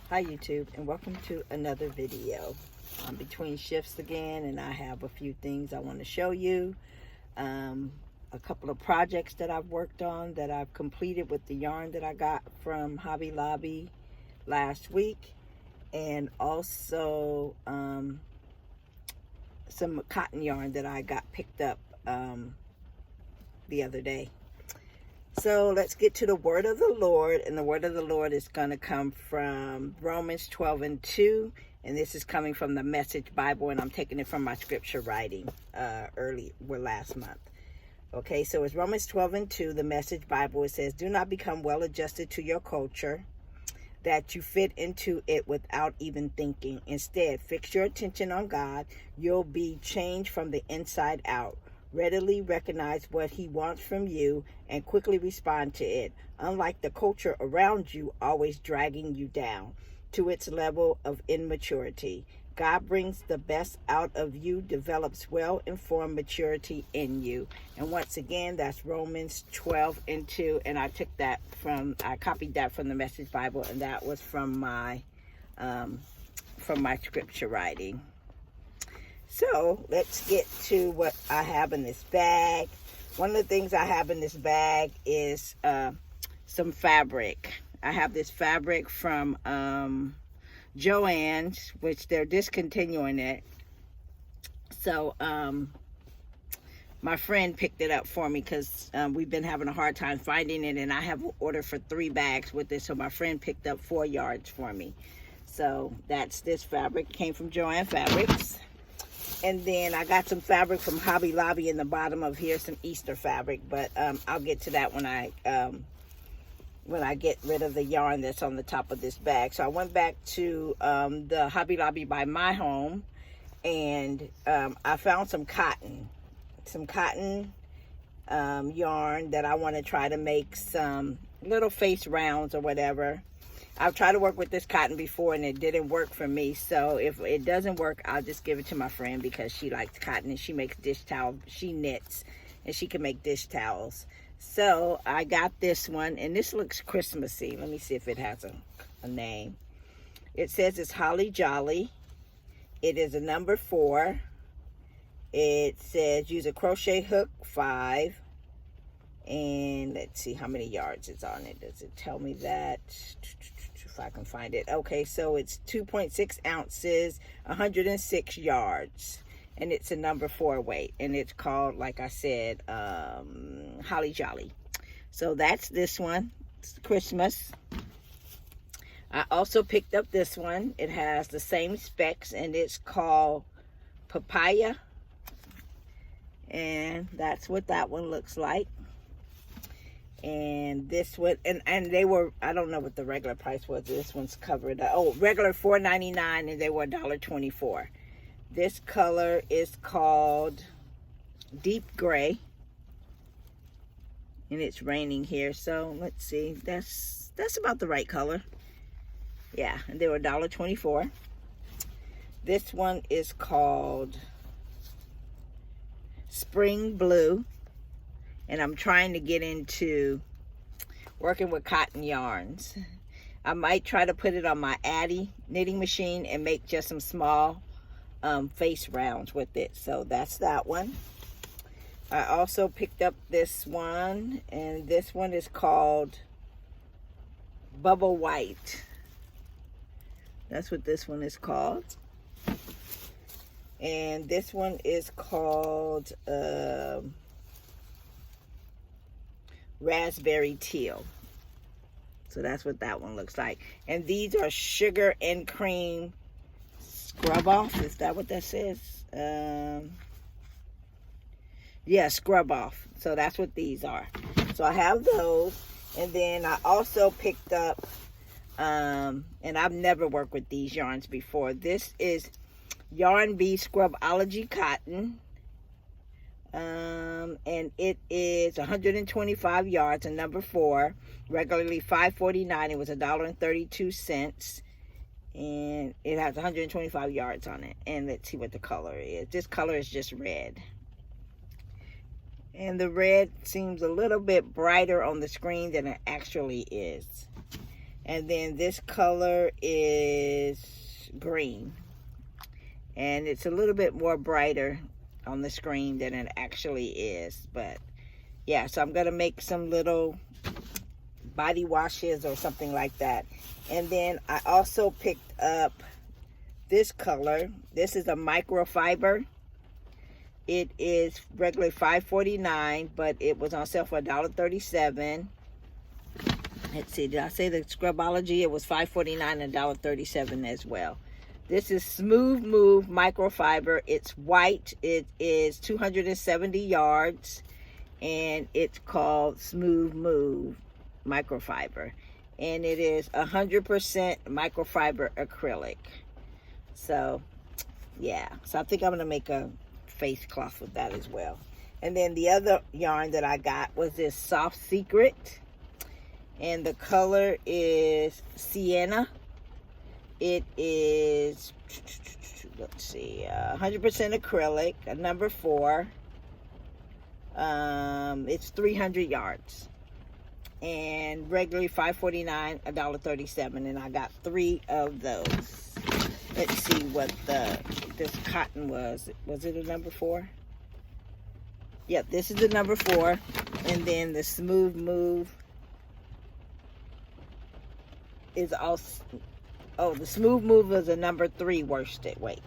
Hi YouTube, and welcome to another video. I'm between shifts again, and I have a few things I want to show you. A couple of projects that I've worked on that I've completed with the yarn that I got from Hobby Lobby last week, and also some cotton yarn that I got picked up the other day. So let's get to the word of the Lord, and the word of the Lord is going to come from Romans 12:2, and this is coming from the Message Bible, and I'm taking it from my scripture writing last month. Okay, so it's Romans 12:2, the Message Bible. It says, "Do not become well adjusted to your culture, that you fit into it without even thinking. Instead, fix your attention on God. You'll be changed from the inside out. Readily recognize what he wants from you and quickly respond to it, unlike the culture around you always dragging you down to its level of immaturity. God brings the best out of you, develops well-informed maturity in you." And once again, that's Romans 12:2, and I copied that from the Message Bible, and that was from my scripture writing. So let's get to what I have in this bag. One of the things I have in this bag is some fabric. I have this fabric from Joann's, which they're discontinuing it. So my friend picked it up for me because we've been having a hard time finding it, and I have an order for 3 bags with it. So my friend picked up 4 yards for me. So that's this fabric. It came from Joann Fabrics. And then I got some fabric from Hobby Lobby in the bottom of here, some Easter fabric, but I'll get to that when I get rid of the yarn that's on the top of this bag. So I went back to the Hobby Lobby by my home, and I found some cotton yarn that I want to try to make some little face rounds or whatever. I've tried to work with this cotton before, and it didn't work for me. So if it doesn't work, I'll just give it to my friend because she likes cotton and she makes dish towels. She knits and she can make dish towels. So I got this one, and this looks Christmassy. Let me see if it has a name. It says it's Holly Jolly. It is a number 4. It says use a crochet hook 5. And let's see how many yards it's on it. Does it tell me that? If I can find it. Okay, so it's 2.6 ounces, 106 yards. And it's a number 4 weight. And it's called, like I said, Holly Jolly. So that's this one. It's Christmas. I also picked up this one. It has the same specs, and it's called Papaya. And that's what that one looks like. And this one, and they were, I don't know what the regular price was. This one's covered. Regular $4.99, and they were $1.24. This color is called Deep Gray, and it's raining here. So let's see. That's about the right color. Yeah, and they were $1.24. This one is called Spring Blue. And I'm trying to get into working with cotton yarns. I might try to put it on my Addi knitting machine and make just some small face rounds with it. So that's that one. I also picked up this one, and this one is called Bubble White. That's what this one is called. And this one is called Raspberry Teal. So that's what that one looks like. And these are Sugar and Cream Scrub Off. Is that what that says? Yeah, Scrub Off. So that's what these are. So I have those. And then I also picked up, and I've never worked with these yarns before. This is Yarn Bee Scrubology Cotton. And it is 125 yards, and number 4, regularly $5.49. It was $1.32, and it has 125 yards on it. And let's see what the color is. This color is just red, and the red seems a little bit brighter on the screen than it actually is. And then this color is green. And it's a little bit more brighter on the screen than it actually is. But yeah, so I'm going to make some little body washes or something like that. And then I also picked up this color. This is a microfiber. It is regularly $5.49, but it was on sale for $1.37. Let's see, did I say the Scrubology? It was $5.49 and $1.37 as well. This is Smooth Move microfiber. It's white. It is 270 yards, and it's called Smooth Move microfiber. And it is 100% microfiber acrylic. So, yeah. So I think I'm going to make a face cloth with that as well. And then the other yarn that I got was this Soft Secret. And the color is Sienna. It is, let's see, 100% acrylic, a number 4. It's 300 yards. And regularly $5.49, $1.37. And I got 3 of those. Let's see what this cotton was. Was it a number 4? Yep, this is the number 4. And then the Smooth Move is also, oh, the Smooth Move is a number 3 worsted weight.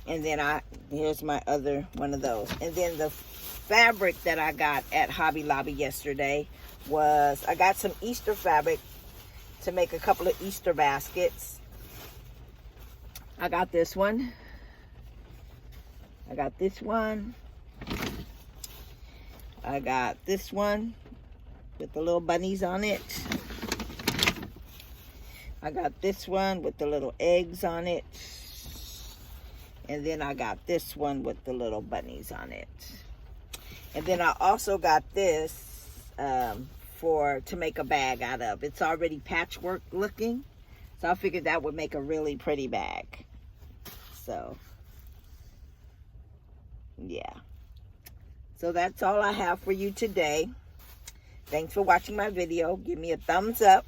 And then here's my other one of those. And then the fabric that I got at Hobby Lobby yesterday was, I got some Easter fabric to make a couple of Easter baskets. I got this one. I got this one. I got this one with the little bunnies on it. I got this one with the little eggs on it. And then I got this one with the little bunnies on it. And then I also got this to make a bag out of. It's already patchwork looking. So I figured that would make a really pretty bag. So, yeah. So that's all I have for you today. Thanks for watching my video. Give me a thumbs up.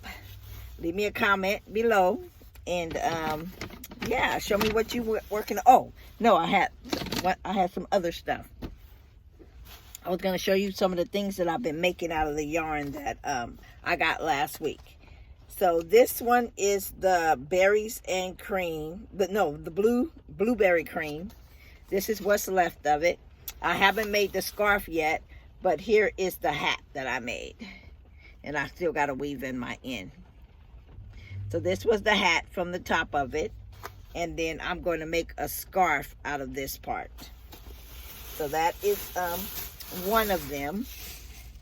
Leave me a comment below. And, yeah, show me what you were working on. Oh, no, I had some other stuff. I was going to show you some of the things that I've been making out of the yarn that I got last week. So this one is the berries and cream. But no, the blueberry cream. This is what's left of it. I haven't made the scarf yet, but here is the hat that I made. And I still got to weave in my end. So this was the hat from the top of it. And then I'm going to make a scarf out of this part. So that is one of them.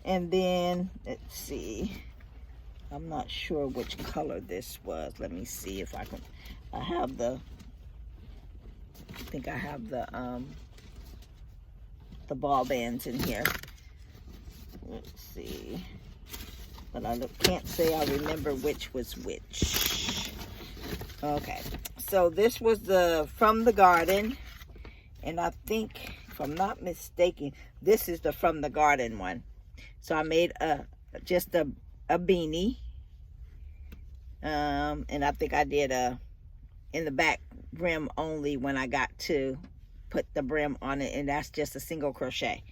And then, let's see. I'm not sure which color this was. Let me see if I can. I think I have the ball bands in here. Let's see. But I can't say I remember which was which. Okay. So this was From the Garden. And I think, if I'm not mistaken, this is the From the Garden one. So I made just a beanie. And I think I did in the back brim only when I got to put the brim on it. And that's just a single crochet.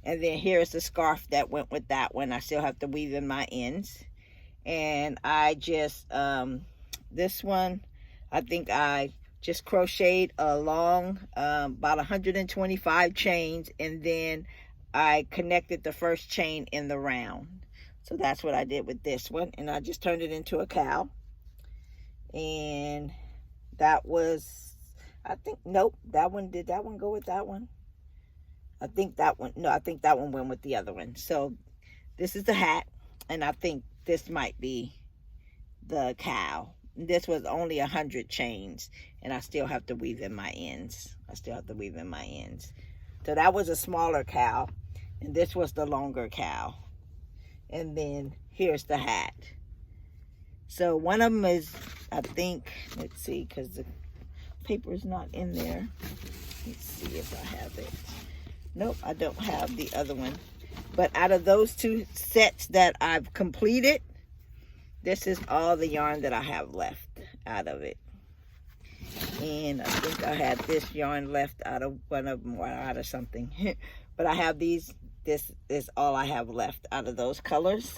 And then here's the scarf that went with that one. I still have to weave in my ends. And I just, this one, I think I just crocheted along about 125 chains. And then I connected the first chain in the round. So that's what I did with this one. And I just turned it into a cow. And that was, I think, nope, did that one go with that one? I think that one went with the other one. So this is the hat, and I think this might be the cow. This was only 100 chains, and I still have to weave in my ends. So that was a smaller cow, and this was the longer cow. And then here's the hat. So one of them is, I think, let's see, because the paper is not in there. Let's see if I have it. Nope, I don't have the other one. But out of those two sets that I've completed, this is all the yarn that I have left out of it. And I think I had this yarn left out of one of them, or out of something. But I have these, this is all I have left out of those colors.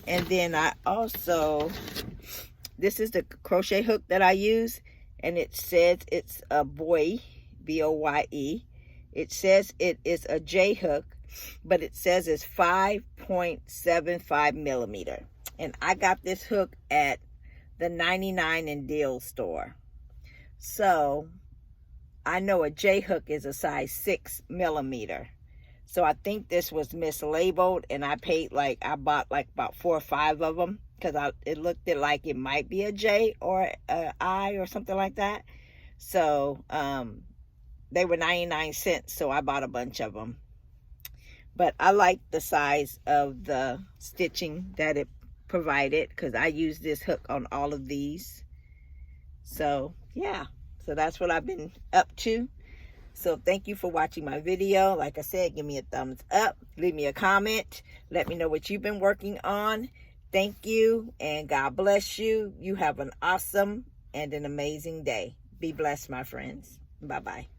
And then I also, this is the crochet hook that I use, and it says it's a Boye, B-O-Y-E. It says it is a J hook, but it says it's 5.75 millimeter. And I got this hook at the 99 and Deal store. So I know a J hook is a size 6 millimeter. So I think this was mislabeled, and I paid like, I bought like about 4 or 5 of them because it looked like it might be a J or a I or something like that. So they were 99 cents, so I bought a bunch of them. But I like the size of the stitching that it provided because I use this hook on all of these. So yeah, so that's what I've been up to. So thank you for watching my video. Like I said, give me a thumbs up, leave me a comment, let me know what you've been working on. Thank you, and God bless you. You have an awesome and an amazing day. Be blessed, my friends. Bye-bye.